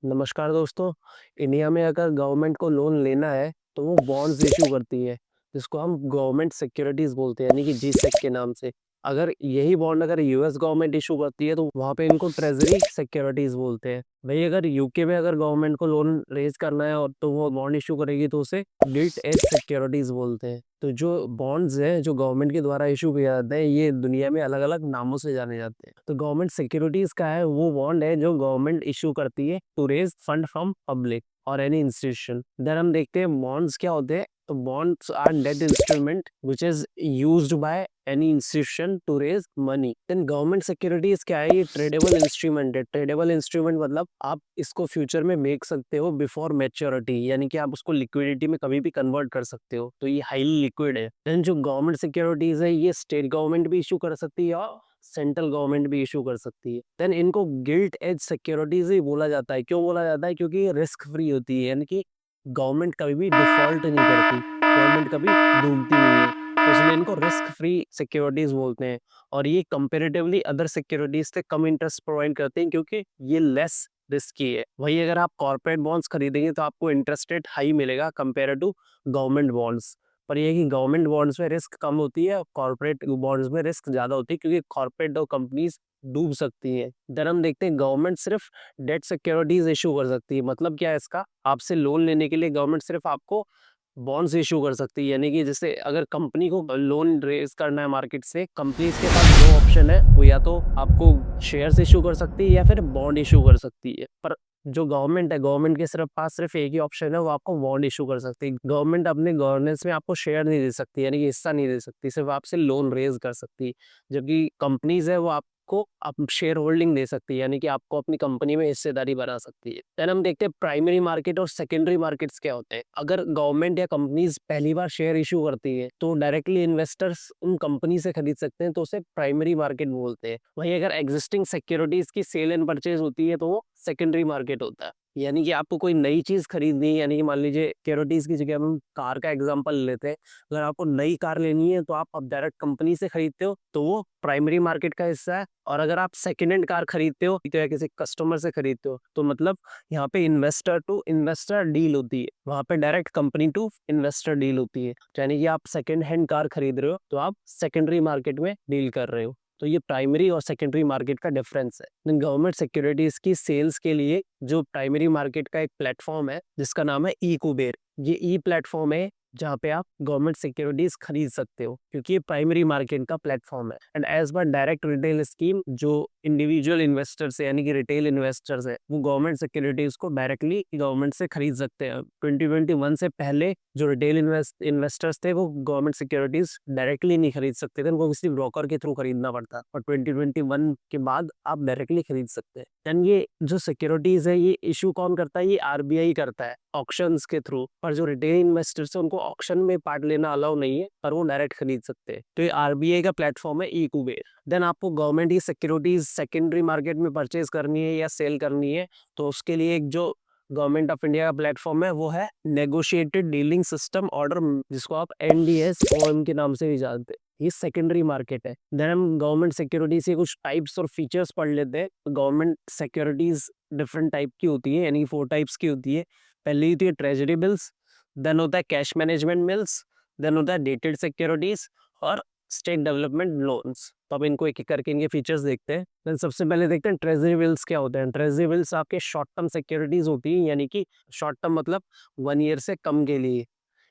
नमस्कार दोस्तों। इंडिया में अगर गवर्नमेंट को लोन लेना है तो वो बॉन्ड्स इशू करती है, जिसको हम गवर्नमेंट सिक्योरिटीज बोलते हैं, यानी कि जीसेक के नाम से। अगर यही बॉन्ड अगर यूएस गवर्नमेंट इशू करती है तो वहाँ पे इनको ट्रेजरी सिक्योरिटीज बोलते हैं। भाई अगर यूके में अगर गवर्नमेंट को लोन रेज करना है और तो वो बॉन्ड इशू करेगी तो उसे गिल्ट एज सिक्योरिटीज बोलते हैं। तो जो बॉन्ड्स हैं जो गवर्नमेंट के द्वारा इशू किए जाते हैं, ये दुनिया में अलग अलग नामों से जाने जाते हैं। तो गवर्नमेंट सिक्योरिटीज का है वो बॉन्ड है जो गवर्नमेंट इशू करती है to raise fund from public और एनी इंस्टीट्यूशन। देन हम देखते हैं बॉन्ड्स क्या होते हैं। तो bonds are debt instrument which is used by any institution to raise money. Then government securities क्या है? ये ट्रेडेबल इंस्ट्रूमेंट है। ट्रेडेबल इंस्ट्रूमेंट मतलब आप इसको फ्यूचर में बेच सकते हो बिफोर मैच्योरिटी, यानी कि आप उसको लिक्विडिटी में कभी भी कन्वर्ट कर सकते हो। तो ये हाईली लिक्विड है। देन जो गवर्नमेंट सिक्योरिटीज है ये स्टेट गवर्नमेंट भी इशू कर सकती है और सेंट्रल गवर्नमेंट भी इशू कर सकती है। देन इनको गिल्ट एज सिक्योरिटीज ही बोला जाता है। क्यों बोला जाता है? क्योंकि ये रिस्क फ्री होती है, यानी कि गवर्नमेंट कभी भी डिफॉल्ट नहीं करती, गवर्नमेंट कभी डूबती नहीं है, तो इसलिए इनको रिस्क फ्री सिक्योरिटीज बोलते हैं। और ये कंपेरेटिवली अदर सिक्योरिटीज से कम इंटरेस्ट प्रोवाइड करते हैं क्योंकि ये लेस रिस्की है। वही अगर आप कॉर्पोरेट बॉन्ड्स खरीदेंगे तो आपको इंटरेस्ट रेट हाई मिलेगा कंपेयर टू गवर्नमेंट बॉन्ड्स। पर ये है कि गवर्नमेंट बॉन्ड्स में रिस्क कम होती है और कॉर्पोरेट बॉन्ड्स में रिस्क ज्यादा होती है, क्योंकि कॉर्पोरेट और कंपनीज डूब सकती हैं। देन हम देखते हैं गवर्नमेंट सिर्फ डेट सिक्योरिटीज इशू कर सकती है। मतलब क्या है इसका? आपसे लोन लेने के लिए गवर्नमेंट सिर्फ आपको बॉन्ड्स इशू कर सकती है, यानी कि जैसे अगर कंपनी को लोन रेज करना है मार्केट से, कंपनीज के पास दो ऑप्शन है, वो या तो आपको शेयर्स इशू कर सकती है या फिर बॉन्ड इशू कर सकती है। पर जो गवर्नमेंट है, गवर्नमेंट के सिर्फ पास सिर्फ एक ही ऑप्शन है, वो आपको बॉन्ड इशू कर सकती है। गवर्नमेंट अपने गवर्नेंस में आपको शेयर नहीं दे सकती, यानी कि हिस्सा नहीं दे सकती, सिर्फ आपसे लोन रेज कर सकती है। जबकि कंपनीज है वो आपको आप शेयर होल्डिंग दे सकती है, यानी कि आपको अपनी कंपनी में हिस्सेदारी बना सकती है। देन हम देखते हैं प्राइमरी मार्केट और सेकेंडरी मार्केट्स क्या होते हैं। अगर गवर्नमेंट या कंपनीज पहली बार शेयर इशू करती है तो डायरेक्टली इन्वेस्टर्स उन कंपनी से खरीद सकते हैं, तो उसे प्राइमरी मार्केट बोलते हैं। वहीं अगर एग्जिस्टिंग सिक्योरिटीज की सेल एंड परचेज होती है तो वो सेकेंडरी मार्केट होता है। यानी कि आपको कोई नई चीज खरीदनी है, यानी कि मान लीजिए सिक्योरिटीज की जगह हम कार का एग्जांपल लेते हैं। अगर आपको नई कार लेनी है तो आप अब डायरेक्ट कंपनी से खरीदते हो तो वो प्राइमरी मार्केट का हिस्सा है। और अगर आप सेकेंड हैंड कार खरीदते हो तो या किसी कस्टमर से खरीदते हो तो मतलब यहाँ पे इन्वेस्टर टू इन्वेस्टर डील होती है, वहाँ पे direct company to investor deal होती है। यानी कि आप सेकेंड हैंड कार खरीद रहे हो तो आप सेकेंडरी मार्केट में डील कर रहे हो। तो ये प्राइमरी और सेकेंडरी मार्केट का डिफरेंस है। गवर्नमेंट सिक्योरिटीज की सेल्स के लिए जो प्राइमरी मार्केट का एक प्लेटफॉर्म है जिसका नाम है ई कुबेर, ये ई प्लेटफॉर्म है जहाँ पे आप गवर्नमेंट सिक्योरिटीज खरीद सकते हो, क्योंकि ये प्राइमरी मार्केट का प्लेटफॉर्म है। And as per direct retail scheme, जो इंडिविजुअल इन्वेस्टर्स है यानी कि रिटेल इन्वेस्टर्स है, वो गवर्नमेंट सिक्योरिटीज को डायरेक्टली गवर्नमेंट से खरीद सकते हैं। 2021 से पहले जो रिटेल इन्वेस्टर्स थे वो गवर्नमेंट सिक्योरिटीज डायरेक्टली नहीं खरीद सकते थे, उनको किसी ब्रोकर के थ्रू खरीदना पड़ता। और 2021 के बाद आप डायरेक्टली खरीद सकते हैं। एंड ये जो सिक्योरिटीज है ये इशू कौन करता है? ये आरबीआई करता है ऑक्शंस के थ्रू। पर जो रिटेल इन्वेस्टर्स है उनको ऑक्शन में पार्ट लेना अलाउ नहीं है, पर वो डायरेक्ट खरीद सकते हैं। तो ये आरबीआई का प्लेटफॉर्म है ई कुबेर। देन आपको गवर्नमेंट की सिक्योरिटीज सेकेंडरी मार्केट में परचेज करनी है या सेल करनी है तो उसके लिए एक जो गवर्नमेंट ऑफ इंडिया का प्लेटफॉर्म है वो है नेगोशिएटेड डीलिंग सिस्टम ऑर्डर, जिसको आप एनडीएस के नाम से भी जानते हैं। ये सेकेंडरी मार्केट है। देन हम गवर्नमेंट सिक्योरिटीज के कुछ टाइप्स और फीचर्स पढ़ लेते हैं। गवर्नमेंट सिक्योरिटीज डिफरेंट टाइप की होती है, यानी 4 टाइप्स की होती है। पहली होती है ट्रेजरी बिल्स, देन होता है कैश मैनेजमेंट बिल्स, देन होता है डेटेड सिक्योरिटीज और स्टेट डेवलपमेंट लोन्स। तो अब इनको एक एक करके इनके फीचर्स देखते हैं। देन सबसे पहले देखते हैं ट्रेजरी बिल्स क्या होते हैं। ट्रेजरी बिल्स आपके शॉर्ट टर्म सिक्योरिटीज होती है, यानी कि शॉर्ट टर्म मतलब 1 ईयर से कम के लिए।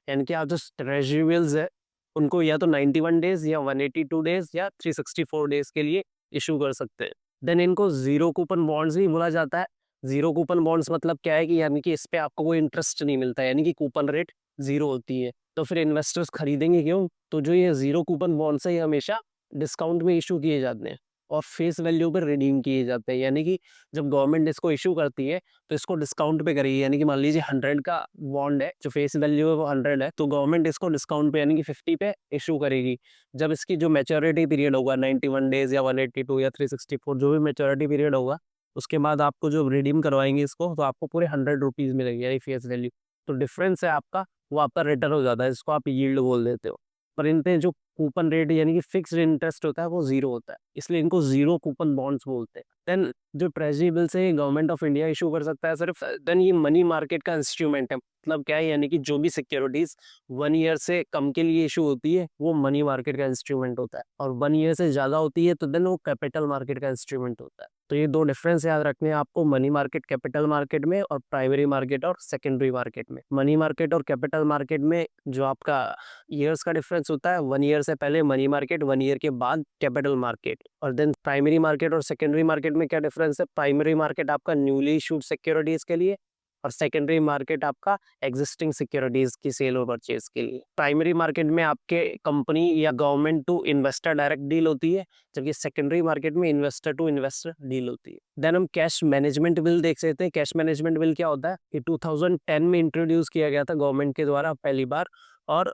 यानी कि आप जो ट्रेजरी बिल्स है उनको या तो 91 डेज या 182 डेज या 364 डेज के लिए इशू कर सकते हैं। देन इनको जीरो कूपन बॉन्ड्स भी बोला जाता है। जीरो कूपन बॉन्ड्स मतलब क्या है कि यानी कि इस पे आपको कोई इंटरेस्ट नहीं मिलता है, यानी कि कूपन रेट जीरो होती है। तो फिर इन्वेस्टर्स खरीदेंगे क्यों? तो जो ये जीरो कूपन बॉन्ड्स है ये हमेशा डिस्काउंट में इशू किए जाते हैं और फेस वैल्यू पर रिडीम किए जाते हैं। यानी कि जब गवर्नमेंट इसको इशू करती है तो इसको डिस्काउंट पे करेगी। यानी कि मान लीजिए 100 का बॉन्ड है, जो फेस वैल्यू है वो 100 है, तो गवर्नमेंट इसको डिस्काउंट पे यानी कि 50 पे इशू करेगी। जब इसकी जो मैच्योरिटी पीरियड होगा 91 डेज या 182 या 364, जो भी मैच्योरिटी पीरियड होगा, उसके बाद आपको जो रिडीम करवाएंगे इसको तो आपको पूरे 100 रुपीज मिलेगी, यानी फेस वैल्यू। तो डिफरेंस है आपका, वो आपका रिटर्न हो जाता है, इसको आप यील्ड बोल देते हो। पर इन पे जो कूपन रेट यानी कि फिक्स्ड इंटरेस्ट होता है वो जीरो होता है, इसलिए इनको जीरो कूपन बॉन्ड्स बोलते हैं। देन जो ट्रेजरी बिल्स है गवर्नमेंट ऑफ इंडिया इशू कर सकता है सिर्फ। देन ये मनी मार्केट का इंस्ट्रूमेंट है, मतलब क्या है, यानी कि जो भी सिक्योरिटीज 1 ईयर से कम के लिए इशू होती है वो मनी मार्केट का इंस्ट्रूमेंट होता है, और 1 ईयर से ज्यादा होती है तो देन वो कैपिटल मार्केट का इंस्ट्रूमेंट होता है। तो ये दो डिफरेंस याद रखने हैं आपको, मनी मार्केट कैपिटल मार्केट में, और प्राइमरी मार्केट और सेकेंडरी मार्केट में। मनी मार्केट और कैपिटल मार्केट में जो आपका ईयर्स का डिफरेंस होता है, 1 ईयर से पहले मनी मार्केट, 1 ईयर के बाद कैपिटल मार्केट। और देन प्राइमरी मार्केट और सेकेंडरी मार्केट में क्या डिफरेंस है, प्राइमरी मार्केट आपका न्यूली इशूड सिक्योरिटीज के लिए, और सेकेंडरी मार्केट आपका एग्जिस्टिंग सिक्योरिटीज की सेल और परचेज के लिए। प्राइमरी मार्केट में आपके कंपनी या government to investor direct deal होती है, जबकि सेकेंडरी मार्केट में इन्वेस्टर टू इन्वेस्टर डील होती है। देन हम कैश मैनेजमेंट बिल देख सकते हैं। कैश मैनेजमेंट बिल क्या होता है कि 2010 में इंट्रोड्यूस किया गया था गवर्नमेंट के द्वारा पहली बार, और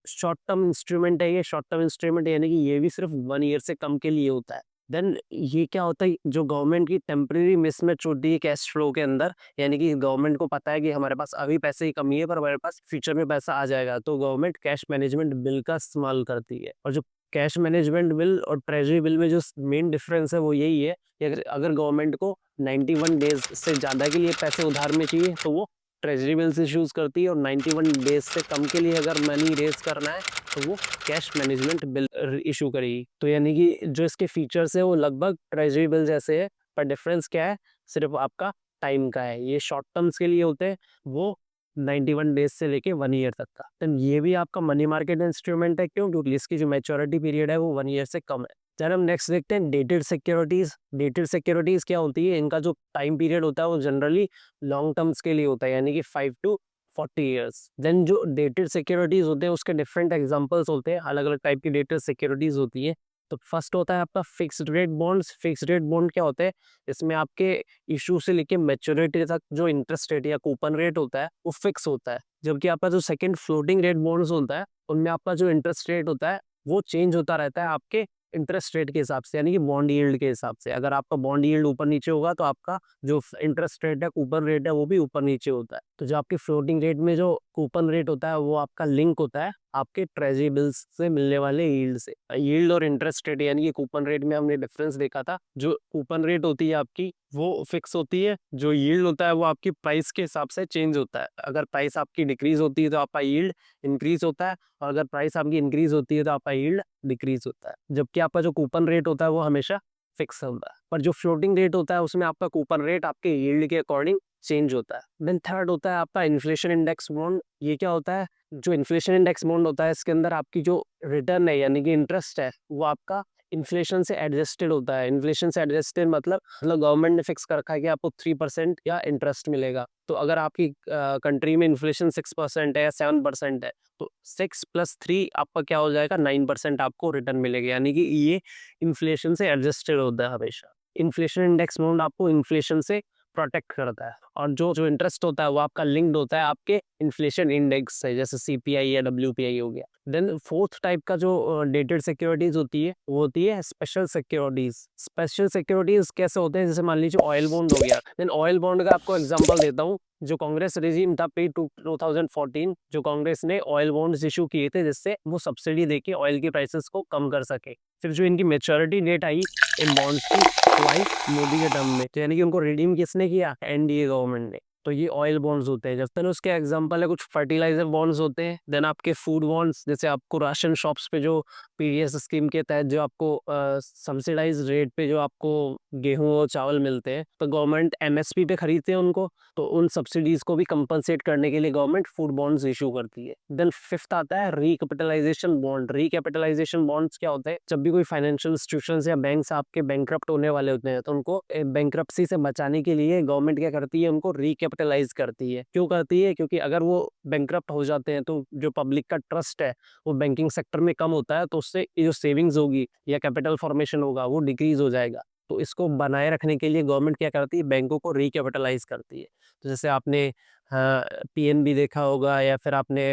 शॉर्ट टर्म इंस्ट्रूमेंट है ये। शॉर्ट टर्म इंस्ट्रूमेंट यानी कि ये भी सिर्फ 1 ईयर से कम के लिए होता है। देन ये क्या होता है, जो गवर्नमेंट की टेम्परेरी मिसमैच होती है कैश फ्लो के अंदर, यानी कि गवर्नमेंट को पता है कि हमारे पास अभी पैसे की कमी है पर हमारे पास फ्यूचर में पैसा आ जाएगा, तो गवर्नमेंट कैश मैनेजमेंट बिल का इस्तेमाल करती है। और जो कैश मैनेजमेंट बिल और ट्रेजरी बिल में जो मेन डिफरेंस है वो यही है कि अगर गवर्नमेंट को 91 डेज से ज़्यादा के लिए पैसे उधार में चाहिए तो वो ट्रेजरी बिल्स इशूज़ करती है, और 91 डेज से कम के लिए अगर मनी रेज करना है तो वो कैश मैनेजमेंट बिल इशू करेगी। तो यानी कि जो इसके फीचर्स है वो लगभग ट्रेजरी बिल जैसे है, पर डिफरेंस क्या है, सिर्फ आपका टाइम का है। ये शॉर्ट टर्म्स के लिए होते हैं, वो 91 डेज से लेके 1 ईयर तक का। तो ये भी आपका मनी मार्केट इंस्ट्रूमेंट है, क्यों, क्योंकि इसकी जो मैच्योरिटी पीरियड है वो 1 ईयर से कम है। चल हम नेक्स्ट देखते हैं डेटेड सिक्योरिटीज। डेटेड सिक्योरिटीज क्या होती है, इनका जो टाइम पीरियड होता है वो जनरली लॉन्ग टर्म्स के लिए होता है, यानी कि 5 to 40 ईयर्स। देन जो डेटेड सिक्योरिटीज होते हैं उसके डिफरेंट एग्जांपल्स होते हैं, अलग अलग टाइप की डेटेड सिक्योरिटीज होती है। तो फर्स्ट होता है आपका fixed rate bonds. Fixed rate bond क्या होते हैं, इसमें आपके इशू से लेके मैच्योरिटी तक जो इंटरेस्ट रेट या कूपन रेट होता है वो फिक्स होता है। जबकि आपका जो सेकंड फ्लोटिंग रेट बॉन्ड्स होता है उनमें आपका जो इंटरेस्ट रेट होता है वो चेंज होता रहता है आपके इंटरेस्ट रेट के हिसाब से, यानी कि बॉन्ड यील्ड के हिसाब से। अगर आपका बॉन्ड यील्ड ऊपर नीचे होगा तो आपका जो इंटरेस्ट रेट है, कूपन रेट है, वो भी ऊपर नीचे होता है। तो जो आपकी फ्लोटिंग रेट में जो कूपन रेट होता है वो आपका लिंक होता है आपके ट्रेजरी बिल्स से मिलने वाले यील्ड से। यील्ड और इंटरेस्ट रेट यानी कि कूपन रेट में हमने डिफरेंस देखा था। जो कूपन रेट होती है आपकी वो फिक्स होती है, जो यील्ड होता है वो आपकी प्राइस के हिसाब से चेंज होता है। अगर प्राइस आपकी डिक्रीज होती है तो आपका यील्ड इंक्रीज होता है, और अगर प्राइस आपकी इंक्रीज होती है तो आपका यील्ड डिक्रीज होता है। जबकि आपका जो कूपन रेट होता है वो हमेशा फिक्स होता है, पर जो फ्लोटिंग रेट होता है उसमें आपका कूपन रेट आपके यील्ड के अकॉर्डिंग चेंज होता है। देन थर्ड होता है आपका इन्फ्लेशन इंडेक्स बॉन्ड। ये क्या होता है, जो इन्फ्लेशन इंडेक्स बॉन्ड होता है इसके अंदर आपकी जो रिटर्न है यानी कि इंटरेस्ट है वो आपका इन्फ्लेशन से एडजस्टेड होता है। इन्फ्लेशन से एडजस्टेड मतलब गवर्नमेंट ने फिक्स कर रखा है कि आपको 3% या इंटरेस्ट मिलेगा। तो अगर आपकी कंट्री में इन्फ्लेशन 6% है या 7% है तो 6 + 3 आपका क्या हो जाएगा, 9% आपको रिटर्न मिलेगा, यानी कि ये इन्फ्लेशन से एडजस्टेड होता है हमेशा। इन्फ्लेशन इंडेक्स बॉन्ड आपको इन्फ्लेशन से प्रोटेक्ट करता है, और जो जो इंटरेस्ट होता है वो आपका लिंक्ड होता है आपके इन्फ्लेशन इंडेक्स से, जैसे सीपीआई या डब्ल्यूपीआई हो गया। देन फोर्थ टाइप का जो डेटेड सिक्योरिटीज होती है वो होती है स्पेशल सिक्योरिटीज। स्पेशल सिक्योरिटीज कैसे होते हैं, जैसे मान लीजिए ऑयल बॉन्ड हो गया। देन ऑयल बॉन्ड का आपको एग्जांपल देता हूँ। जो कांग्रेस रेजिम था प्री 2014, जो कांग्रेस ने ऑयल बॉन्ड्स इशू किए थे जिससे वो सब्सिडी देके ऑयल की प्राइसेस को कम कर सके। फिर जो इनकी मेच्योरिटी डेट आई इन बॉन्ड्स की वो आई मोदी के टर्म में, तो यानी कि उनको रिडीम किसने किया, एनडीए गवर्नमेंट ने। तो ये ऑयल बॉन्ड्स होते हैं। जब तक उसके एग्जांपल है कुछ फर्टिलाइजर बॉन्ड्स होते हैं। देन आपके फूड बॉन्ड्स, जैसे आपको राशन शॉप्स पे जो पीडीएस स्कीम के तहत जो आपको सब्सिडाइज रेट पे जो आपको गेहूं और चावल मिलते हैं, तो गवर्नमेंट एमएसपी पे खरीदते हैं उनको, तो उन सब्सिडीज को भी कंपनसेट करने के लिए गवर्नमेंट फूड बॉन्ड्स इशू करती है। देन फिफ्थ आता है रिकैपिटलाइजेशन बॉन्ड। रिकैपिटलाइजेशन बॉन्ड्स क्या होता है, जब भी कोई फाइनेंशियल इंस्टीट्यूशंस या बैंक्स आपके बैंकरप्ट होने वाले होते हैं तो उनको बैंकरप्सी से बचाने के लिए गवर्नमेंट क्या करती है, उनको रिकैपिटलाइज करती है। क्यों करती है, क्योंकि अगर वो बैंकरप्ट हो जाते हैं तो जो पब्लिक का ट्रस्ट है वो बैंकिंग सेक्टर में कम होता है, तो उससे जो सेविंग्स होगी या कैपिटल फॉर्मेशन होगा वो डिक्रीज हो जाएगा। तो इसको बनाए रखने के लिए गवर्नमेंट क्या करती है, बैंकों को रिकैपिटलाइज करती है। तो जैसे आपने पीएनबी देखा होगा या फिर आपने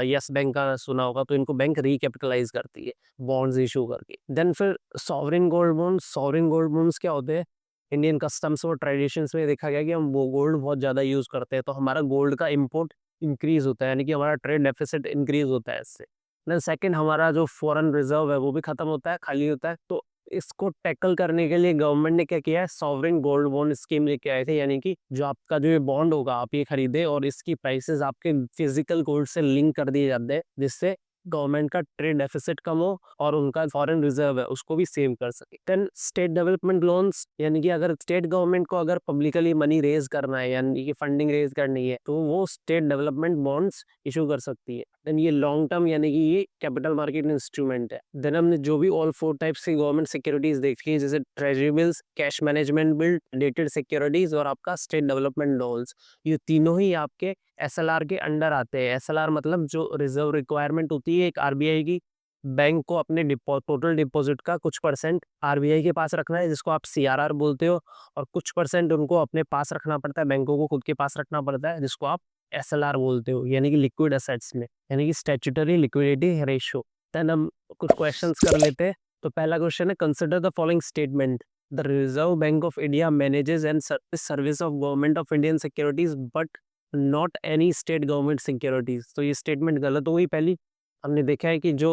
यस बैंक का सुना होगा, तो इनको बैंक रिकैपिटलाइज करती है बॉन्ड्स इशू करके। देन फिर sovereign gold bonds. Sovereign gold bonds क्या होते हैं, इंडियन कस्टम्स और ट्रेडिशंस में देखा गया कि हम वो गोल्ड बहुत ज़्यादा यूज़ करते हैं, तो हमारा गोल्ड का इम्पोर्ट इंक्रीज होता है, यानी कि हमारा ट्रेड डेफिसिट इंक्रीज होता है इससे। देन सेकंड हमारा जो फॉरेन रिजर्व है वो भी खत्म होता है, खाली होता है। तो इसको टैकल करने के लिए गवर्नमेंट ने क्या किया है, सॉवरेन गोल्ड बॉन्ड स्कीम लेके आए थे, यानी कि जो आपका जो ये बॉन्ड होगा आप ये खरीदे और इसकी प्राइसेस आपके फिजिकल गोल्ड से लिंक कर दिए जाते हैं, जिससे गवर्नमेंट का ट्रेड डेफिसिट कम हो और उनका फॉरेन रिजर्व है उसको भी सेव कर सके। देन स्टेट डेवलपमेंट लोन्स, यानी कि अगर स्टेट गवर्नमेंट को अगर पब्लिकली मनी रेज करना है यानी कि फंडिंग रेज करनी है तो वो स्टेट डेवलपमेंट बॉन्ड्स इशू कर सकती है। देन ये लॉन्ग टर्म यानी कि ये कैपिटल मार्केट इंस्ट्रूमेंट है। देन हमने जो भी ऑल 4 टाइप्स की गवर्नमेंट सिक्योरिटीज देखी है, जैसे treasury bills, cash management bill, dated securities और आपका स्टेट डेवलपमेंट लोन्स, ये तीनों ही आपके एसएलआर के अंडर आते हैं। एसएलआर मतलब जो रिजर्व रिक्वायरमेंट होती है एक आरबीआई की, बैंक को अपने टोटल डिपॉजिट का कुछ परसेंट आरबीआई के पास रखना है, जिसको आप सीआरआर बोलते हो, और कुछ परसेंट उनको अपने पास रखना पड़ता है, बैंकों को खुद के पास रखना पड़ता है, जिसको आप एसएलआर बोलते हो, यानी कि लिक्विड एसेट्स में, यानी कि स्टैट्यूटरी लिक्विडिटी रेशियो। देन हम कुछ क्वेश्चंस कर लेते हैं। तो पहला क्वेश्चन है, consider the following statement, the reserve Bank of India manages and service of government of Indian securities but not any state government securities. तो ये स्टेटमेंट गलत हो गई पहली। हमने देखा है कि जो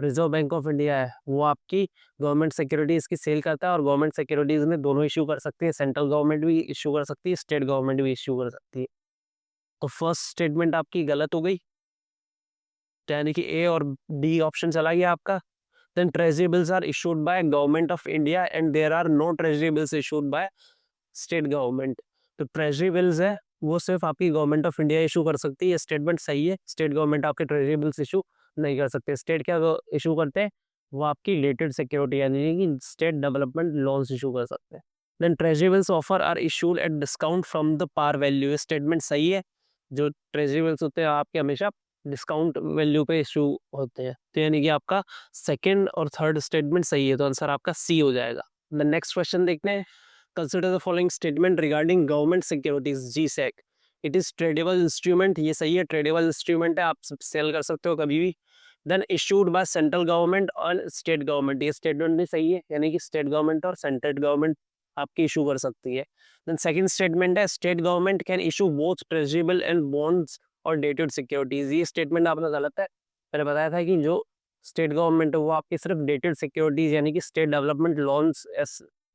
रिजर्व बैंक ऑफ इंडिया है वो आपकी गवर्नमेंट सिक्योरिटीज की सेल करता है, और गवर्नमेंट सिक्योरिटीज में दोनों इशू कर सकती है, सेंट्रल गवर्नमेंट भी इशू कर सकती है, स्टेट गवर्नमेंट भी इशू कर सकती है। तो फर्स्ट स्टेटमेंट आपकी गलत हो गई, यानी कि ए और डी ऑप्शन चला गया आपका। Then treasury bills are issued by government of India and there are no treasury bills issued by state government. तो ट्रेजरी बिल्स है वो सिर्फ आपकी गवर्नमेंट ऑफ इंडिया इशू कर सकती है, ये स्टेटमेंट सही है। स्टेट गवर्नमेंट आपके ट्रेजरी बिल्स इशू नहीं कर सकते। स्टेट क्या इशू करते हैं, वो आपकी रिलेटेड सिक्योरिटी यानी कि स्टेट डेवलपमेंट लोन्स इशू कर सकते हैं। Then treasury bills offer are issued at discount from the par value, ये स्टेटमेंट सही है। जो ट्रेजरी बिल्स होते हैं आपके हमेशा डिस्काउंट वैल्यू पे इशू होते हैं, तो यानी कि आपका सेकंड और थर्ड स्टेटमेंट सही है, तो आंसर आपका सी हो जाएगा। द नेक्स्ट क्वेश्चन देखते हैं, consider the following statement regarding government securities GSec, it is tradable instrument, ये सही है, ट्रेडेबल इंस्ट्रूमेंट है, आप सेल कर सकते हो कभी भी। Then issued by central government और स्टेट गवर्नमेंट, ये स्टेटमेंट भी सही है, यानी कि स्टेट गवर्नमेंट और सेंट्रल गवर्नमेंट आपकी इशू कर सकती है। देन सेकंड स्टेटमेंट है, state government can issue both treasury and bonds और डेटेड सिक्योरिटीज, ये स्टेटमेंट आपने गलत है। मैंने बताया था कि जो स्टेट गवर्नमेंट है वो आपकी सिर्फ डेटेड सिक्योरिटीज यानी कि स्टेट डेवलपमेंट लोन्स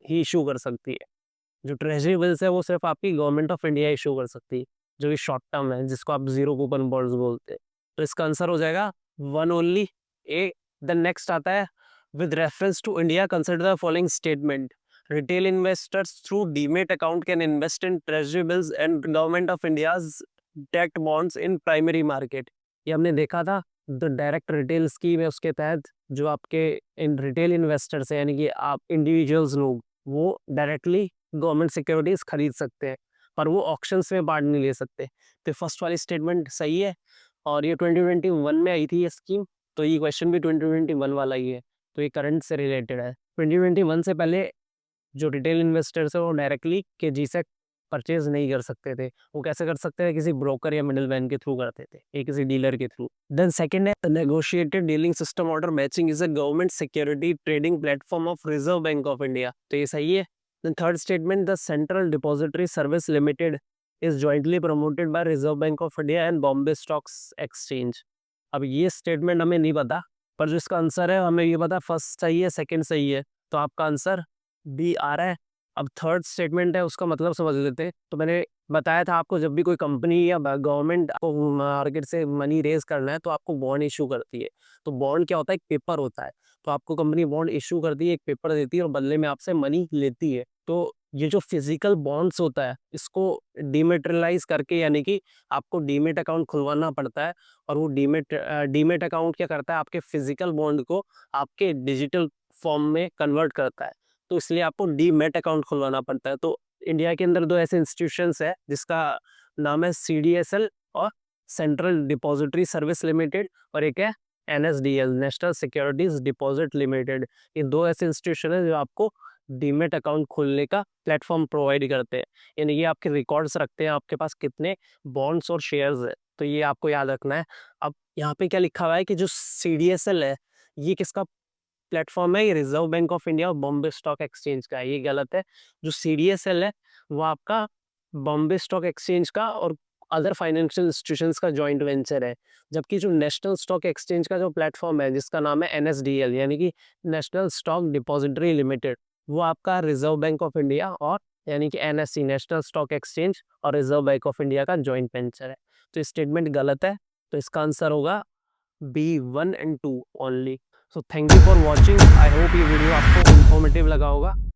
ही इशू कर सकती है। जो ट्रेजरी बिल्स है वो सिर्फ आपकी गवर्नमेंट ऑफ इंडिया इशू कर सकती है, जो कि शॉर्ट टर्म है, जिसको आप जीरो कूपन बॉन्ड्स बोलते हैं। तो इसका आंसर हो जाएगा one only, A. The next आता है, with reference to India consider the following statement, retail investors through demat account can invest in treasury bills and government of India's debt bonds in primary market. ये हमने देखा था, the direct retail scheme है, उसके तहत जो आपके in retail investors है यानी कि आप इंडिविजुअल्स लोग, वो डायरेक्टली गवर्नमेंट सिक्योरिटीज खरीद सकते हैं, पर वो ऑक्शंस में पार्ट नहीं ले सकते। तो फर्स्ट वाली स्टेटमेंट सही है, और ये 2021 में आई थी ये स्कीम, तो ये क्वेश्चन भी 2021 वाला ही है, तो ये करंट से रिलेटेड है। 2021 से पहले जो रिटेल इन्वेस्टर्स है वो डायरेक्टली के जी से परचेज नहीं कर सकते थे। वो कैसे कर सकते थे, किसी ब्रोकर या मिडिल मैन के थ्रू करते थे, या किसी डीलर के थ्रू। देन सेकंड है, negotiated dealing system order matching is a government security trading platform of Reserve Bank of India, तो ये सही है। Then third statement, the central depository service limited is jointly promoted by Reserve Bank of India and Bombay stocks exchange. अब ये statement हमें नहीं पता, पर जो इसका आंसर है हमें ये पता, फर्स्ट सही है, सेकंड सही है, तो आपका आंसर बी आ रहा है। अब थर्ड स्टेटमेंट है, उसका मतलब समझ लेते हैं। तो मैंने बताया था आपको, जब भी कोई कंपनी या गवर्नमेंट आपको मार्केट से मनी रेज करना है तो आपको बॉन्ड इशू करती है। तो बॉन्ड क्या होता है, एक पेपर होता है। तो आपको कंपनी बॉन्ड इशू करती है, एक पेपर देती है और बदले में आपसे मनी लेती है। तो ये जो फिजिकल बॉन्ड्स होता है इसको डीमेटेरियलाइज करके, यानी कि आपको डीमेट अकाउंट खुलवाना पड़ता है, और वो डीमेट अकाउंट क्या करता है, आपके फिजिकल बॉन्ड को आपके डिजिटल फॉर्म में कन्वर्ट करता है। तो इसलिए आपको डीमेट अकाउंट खुलवाना पड़ता है। तो इंडिया के अंदर दो ऐसे इंस्टीट्यूशंस है जिसका नाम है सीडीएसएल और सेंट्रल डिपॉजिटरी सर्विस लिमिटेड, और एक है NSDL, national securities deposit limited. ये दो ऐसे इंस्टीट्यूशन है जो आपको डीमेट अकाउंट खोलने का प्लेटफॉर्म प्रोवाइड करते हैं, यानी कि आपके रिकॉर्ड्स रखते हैं आपके पास कितने बॉन्ड्स और शेयर्स है, तो ये आपको याद रखना है। अब यहाँ पे क्या लिखा हुआ है कि जो सीडीएसएल है ये किसका प्लेटफॉर्म है, ये रिजर्व बैंक ऑफ इंडिया और बॉम्बे स्टॉक एक्सचेंज का है, ये गलत है। जो सीडीएसएल है वो आपका बॉम्बे स्टॉक एक्सचेंज का और अदर फाइनेंशियल इंस्टीट्यूशंस का जॉइंट वेंचर है। जबकि जो नेशनल स्टॉक एक्सचेंज का जो प्लेटफॉर्म है जिसका नाम है एनएसडीएल यानी कि नेशनल स्टॉक डिपॉजिटरी लिमिटेड, वो आपका रिजर्व बैंक ऑफ इंडिया और यानी कि एनएससी नेशनल स्टॉक एक्सचेंज और रिजर्व बैंक ऑफ इंडिया का जॉइंट वेंचर है। तो स्टेटमेंट गलत है, तो इसका आंसर होगा B 1 and 2 only. So thank you for watching. I hope ये वीडियो आपको इन्फॉर्मेटिव लगा होगा।